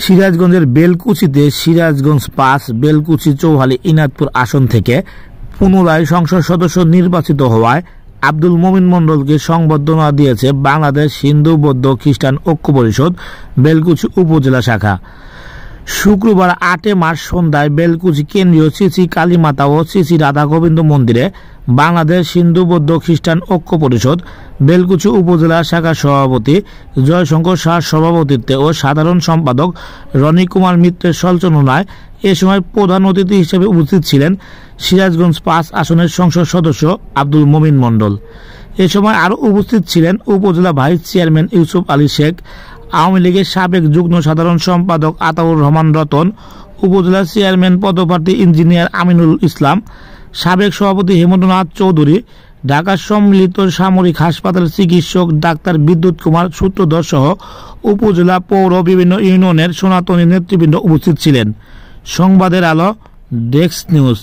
সিরাজগঞ্জের বেলকুচিতে সিরাজগঞ্জ ৫ বেলকুচি চৌহালি ইনাদপুর আসন থেকে পুনরায় সংসদ সদস্য নির্বাচিত হওয়ায় আব্দুল মোমিন মণ্ডলকে সংবর্ধনা দিয়েছে বাংলাদেশ হিন্দু বৌদ্ধ খ্রিস্টান ঐক্য পরিষদ বেলকুচি উপজেলা শাখা। শুক্রবার ৮ মার্চ সন্ধ্যায় বেলকুচি কেন্দ্রীয় শ্রী কালীমাতা ও শ্রী রাধা গোবিন্দ মন্দিরে বাংলাদেশ হিন্দু বৌদ্ধ খ্রিস্টান ঐক্য পরিষদ বেলকুচি উপজেলা শাখার সভাপতি জয়শঙ্কর শাহর সভাপতিত্বে ও সাধারণ সম্পাদক রনি কুমার মিত্রের সঞ্চালনায় এ সময় প্রধান অতিথি হিসেবে উপস্থিত ছিলেন সিরাজগঞ্জ ৫ আসনের সংসদ সদস্য আব্দুল মোমিন মণ্ডল। এ সময় আরও উপস্থিত ছিলেন উপজেলা ভাইস চেয়ারম্যান ইউসুফ আলী শেখ, আওয়ামী লীগের সাবেক যুগ্ম সাধারণ সম্পাদক আতাউর রহমান রতন, উপজেলা চেয়ারম্যান পদপ্রার্থী ইঞ্জিনিয়ার আমিনুল ইসলাম, সাবেক সভাপতি হেমন্তনাথ চৌধুরী, ঢাকা সম্মিলিত সামরিক হাসপাতালের চিকিৎসক ডাক্তার বিদ্যুৎ কুমার সূত্রধর সহ উপজেলা পৌর বিভিন্ন ইউনিয়নের সনাতনী নেতৃবৃন্দ উপস্থিত ছিলেন। সংবাদের আলো, ডেস্ক নিউজ।